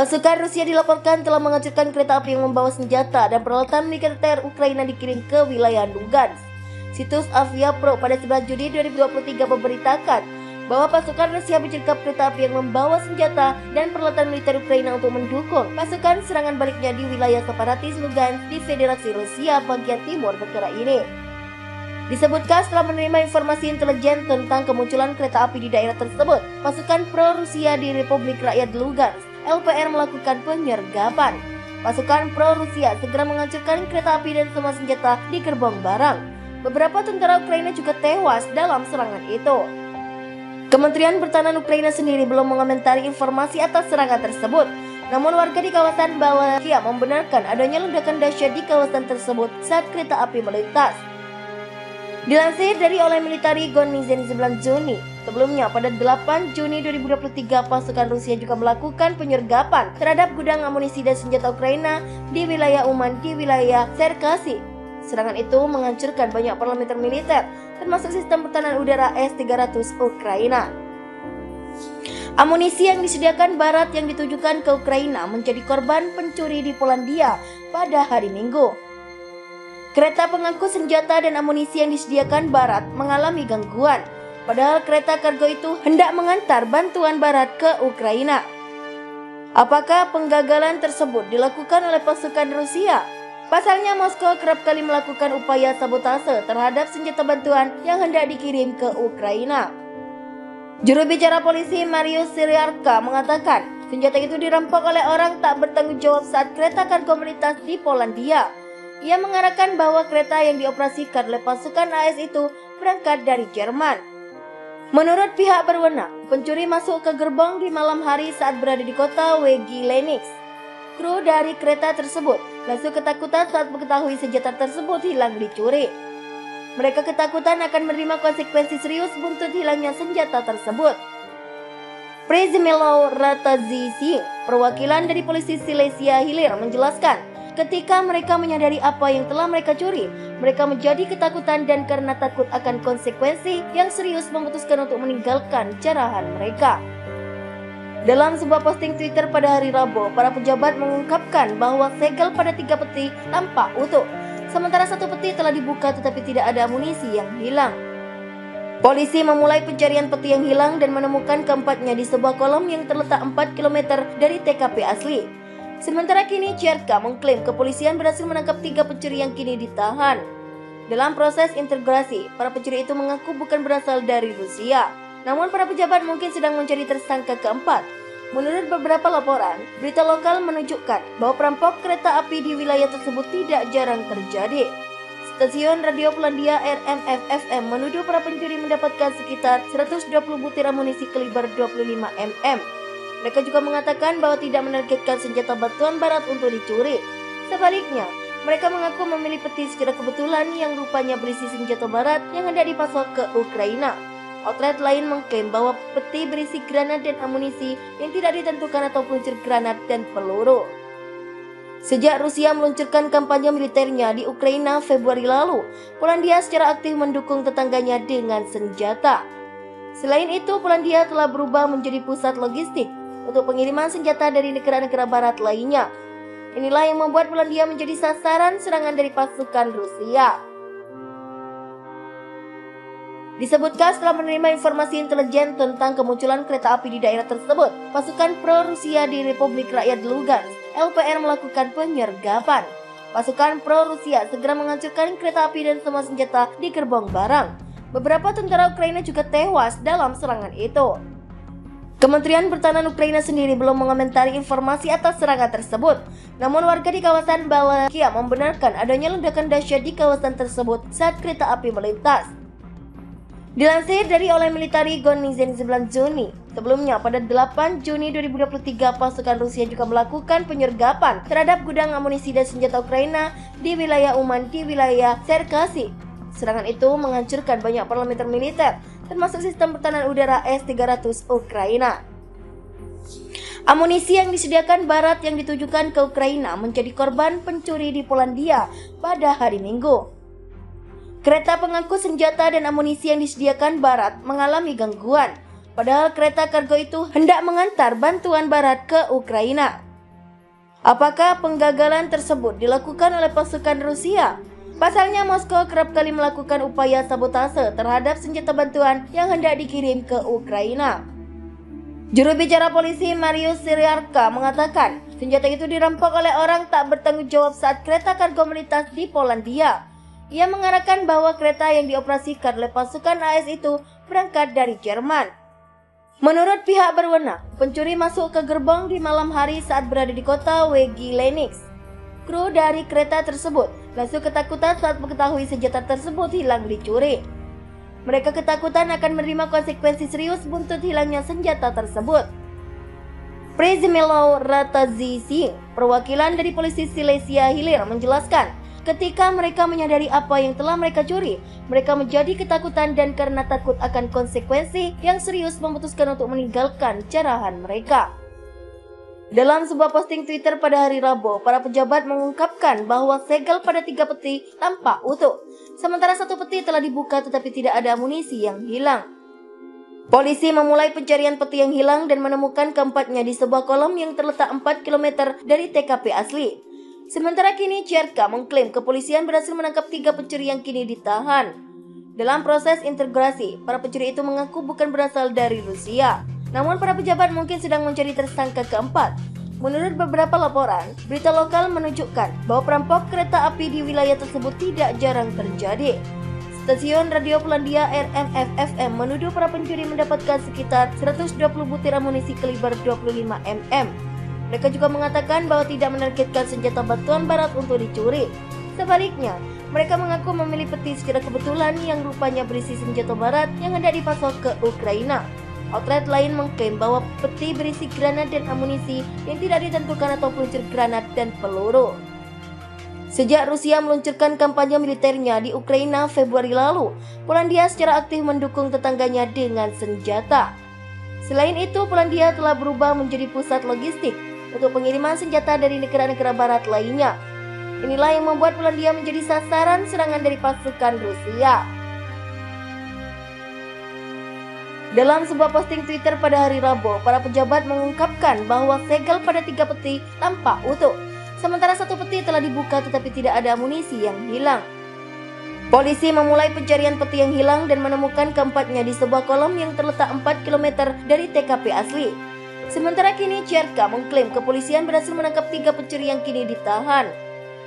Pasukan Rusia dilaporkan telah menghancurkan kereta api yang membawa senjata dan peralatan militer Ukraina dikirim ke wilayah Lugansk. Situs Aviapro pada 11 Juni 2023 memberitakan bahwa pasukan Rusia mencekap kereta api yang membawa senjata dan peralatan militer Ukraina untuk mendukung pasukan serangan baliknya di wilayah separatis Lugansk di Federasi Rusia bagian timur negara ini. Disebutkan setelah menerima informasi intelijen tentang kemunculan kereta api di daerah tersebut, pasukan pro-Rusia di Republik Rakyat Lugansk LPR melakukan penyergapan. Pasukan pro-Rusia segera menghancurkan kereta api dan semua senjata di gerbong barang. Beberapa tentara Ukraina juga tewas dalam serangan itu. Kementerian Pertahanan Ukraina sendiri belum mengomentari informasi atas serangan tersebut. Namun warga di kawasan Balakia membenarkan adanya ledakan dahsyat di kawasan tersebut saat kereta api melintas. Dilansir dari oleh Military Gonizin 9 Juni, sebelumnya pada 8 Juni 2023 pasukan Rusia juga melakukan penyergapan terhadap gudang amunisi dan senjata Ukraina di wilayah Uman di wilayah Cherkasy. Serangan itu menghancurkan banyak parameter militer, termasuk sistem pertahanan udara S-300 Ukraina. Amunisi yang disediakan Barat yang ditujukan ke Ukraina menjadi korban pencuri di Polandia pada hari Minggu. Kereta pengangkut senjata dan amunisi yang disediakan Barat mengalami gangguan, padahal kereta kargo itu hendak mengantar bantuan Barat ke Ukraina. Apakah penggagalan tersebut dilakukan oleh pasukan Rusia? Pasalnya Moskow kerap kali melakukan upaya sabotase terhadap senjata bantuan yang hendak dikirim ke Ukraina. Juru bicara polisi Mariusz Syriarka mengatakan senjata itu dirampok oleh orang tak bertanggung jawab saat kereta kargo melintas di Polandia. Ia mengarahkan bahwa kereta yang dioperasikan oleh pasukan AS itu berangkat dari Jerman. Menurut pihak berwenang, pencuri masuk ke gerbong di malam hari saat berada di kota Wegilenix. Kru dari kereta tersebut langsung ketakutan saat mengetahui senjata tersebut hilang dicuri. Mereka ketakutan akan menerima konsekuensi serius buntut hilangnya senjata tersebut. Przemysław Ratajczak, perwakilan dari polisi Silesia Hilir menjelaskan, ketika mereka menyadari apa yang telah mereka curi, mereka menjadi ketakutan dan karena takut akan konsekuensi yang serius memutuskan untuk meninggalkan jarahan mereka. Dalam sebuah posting Twitter pada hari Rabu, para pejabat mengungkapkan bahwa segel pada 3 peti tampak utuh, sementara 1 peti telah dibuka tetapi tidak ada amunisi yang hilang. Polisi memulai pencarian peti yang hilang dan menemukan keempatnya di sebuah kolam yang terletak 4 km dari TKP asli. Sementara kini Cherka mengklaim kepolisian berhasil menangkap 3 pencuri yang kini ditahan. Dalam proses integrasi, para pencuri itu mengaku bukan berasal dari Rusia. Namun para pejabat mungkin sedang mencari tersangka keempat. Menurut beberapa laporan, berita lokal menunjukkan bahwa perampok kereta api di wilayah tersebut tidak jarang terjadi. Stasiun Radio Polandia RMF-FM menuduh para pencuri mendapatkan sekitar 120 butir amunisi kaliber 25 mm. Mereka juga mengatakan bahwa tidak menargetkan senjata bantuan Barat untuk dicuri. Sebaliknya, mereka mengaku memilih peti secara kebetulan yang rupanya berisi senjata Barat yang hendak dipasok ke Ukraina. Outlet lain mengklaim bahwa peti berisi granat dan amunisi yang tidak ditentukan atau peluncur granat dan peluru. Sejak Rusia meluncurkan kampanye militernya di Ukraina Februari lalu, Polandia secara aktif mendukung tetangganya dengan senjata. Selain itu, Polandia telah berubah menjadi pusat logistik untuk pengiriman senjata dari negara-negara Barat lainnya. Inilah yang membuat Polandia menjadi sasaran serangan dari pasukan Rusia. Disebutkan setelah menerima informasi intelijen tentang kemunculan kereta api di daerah tersebut, pasukan pro-Rusia di Republik Rakyat Lugansk LPR melakukan penyergapan. Pasukan pro-Rusia segera menghancurkan kereta api dan semua senjata di gerbong barang. Beberapa tentara Ukraina juga tewas dalam serangan itu. Kementerian Pertahanan Ukraina sendiri belum mengomentari informasi atas serangan tersebut. Namun warga di kawasan Balakia membenarkan adanya ledakan dahsyat di kawasan tersebut saat kereta api melintas. Dilansir dari oleh Military Gonizin 9 Juni, sebelumnya pada 8 Juni 2023 pasukan Rusia juga melakukan penyergapan terhadap gudang amunisi dan senjata Ukraina di wilayah Uman di wilayah Cherkasy. Serangan itu menghancurkan banyak parameter militer, termasuk sistem pertahanan udara S-300 Ukraina. Amunisi yang disediakan Barat yang ditujukan ke Ukraina menjadi korban pencuri di Polandia pada hari Minggu. Kereta pengangkut senjata dan amunisi yang disediakan Barat mengalami gangguan, padahal kereta kargo itu hendak mengantar bantuan Barat ke Ukraina. Apakah penggagalan tersebut dilakukan oleh pasukan Rusia? Pasalnya, Moskow kerap kali melakukan upaya sabotase terhadap senjata bantuan yang hendak dikirim ke Ukraina. Juru bicara polisi Mariusz Syriarka mengatakan, senjata itu dirampok oleh orang tak bertanggung jawab saat kereta kargo melintas di Polandia. Ia mengarahkan bahwa kereta yang dioperasikan oleh pasukan AS itu berangkat dari Jerman. Menurut pihak berwenang, pencuri masuk ke gerbong di malam hari saat berada di kota Wegilenisk. Kru dari kereta tersebut langsung ketakutan saat mengetahui senjata tersebut hilang dicuri. Mereka ketakutan akan menerima konsekuensi serius buntut hilangnya senjata tersebut. Przemysław Ratajczak, perwakilan dari polisi Silesia Hilir, menjelaskan, ketika mereka menyadari apa yang telah mereka curi, mereka menjadi ketakutan dan karena takut akan konsekuensi yang serius memutuskan untuk meninggalkan jarahan mereka. Dalam sebuah posting Twitter pada hari Rabu, para pejabat mengungkapkan bahwa segel pada 3 peti tampak utuh, sementara 1 peti telah dibuka tetapi tidak ada amunisi yang hilang. Polisi memulai pencarian peti yang hilang dan menemukan keempatnya di sebuah kolam yang terletak 4 km dari TKP asli. Sementara kini Cherka mengklaim kepolisian berhasil menangkap 3 pencuri yang kini ditahan. Dalam proses interogasi, para pencuri itu mengaku bukan berasal dari Rusia. Namun para pejabat mungkin sedang mencari tersangka keempat. Menurut beberapa laporan, berita lokal menunjukkan bahwa perampok kereta api di wilayah tersebut tidak jarang terjadi. Stasiun radio Polandia RMF-FM menuduh para pencuri mendapatkan sekitar 120 butir amunisi kaliber 25 mm. Mereka juga mengatakan bahwa tidak menargetkan senjata bantuan barat untuk dicuri. Sebaliknya, mereka mengaku memilih peti secara kebetulan yang rupanya berisi senjata barat yang hendak dipasok ke Ukraina. Outlet lain mengklaim bahwa peti berisi granat dan amunisi yang tidak ditentukan atau peluncur granat dan peluru. Sejak Rusia meluncurkan kampanye militernya di Ukraina Februari lalu, Polandia secara aktif mendukung tetangganya dengan senjata. Selain itu, Polandia telah berubah menjadi pusat logistik untuk pengiriman senjata dari negara-negara barat lainnya. Inilah yang membuat Polandia menjadi sasaran serangan dari pasukan Rusia. Dalam sebuah posting Twitter pada hari Rabu, para pejabat mengungkapkan bahwa segel pada 3 peti tampak utuh, sementara 1 peti telah dibuka tetapi tidak ada amunisi yang hilang. Polisi memulai pencarian peti yang hilang dan menemukan keempatnya di sebuah kolam yang terletak 4 km dari TKP asli. Sementara kini Cherka mengklaim kepolisian berhasil menangkap 3 pencuri yang kini ditahan.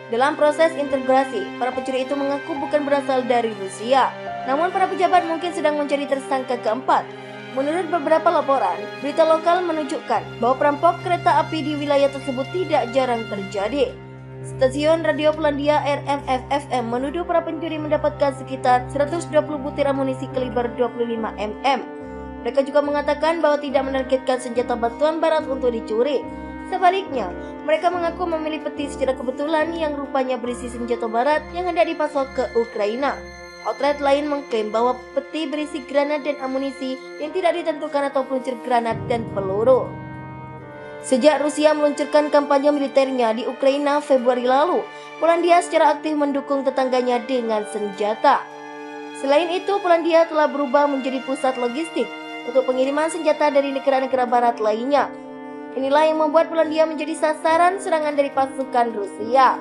Dalam proses interogasi, para pencuri itu mengaku bukan berasal dari Rusia. Namun para pejabat mungkin sedang mencari tersangka keempat. Menurut beberapa laporan, berita lokal menunjukkan bahwa perampok kereta api di wilayah tersebut tidak jarang terjadi. Stasiun radio Polandia RMF-FM menuduh para pencuri mendapatkan sekitar 120 butir amunisi kaliber 25 mm. Mereka juga mengatakan bahwa tidak menargetkan senjata bantuan barat untuk dicuri. Sebaliknya, mereka mengaku memilih peti secara kebetulan yang rupanya berisi senjata barat yang hendak dipasok ke Ukraina. Outlet lain mengklaim bahwa peti berisi granat dan amunisi yang tidak ditentukan atau peluncur granat dan peluru. Sejak Rusia meluncurkan kampanye militernya di Ukraina Februari lalu, Polandia secara aktif mendukung tetangganya dengan senjata. Selain itu, Polandia telah berubah menjadi pusat logistik untuk pengiriman senjata dari negara-negara barat lainnya. Inilah yang membuat Polandia menjadi sasaran serangan dari pasukan Rusia.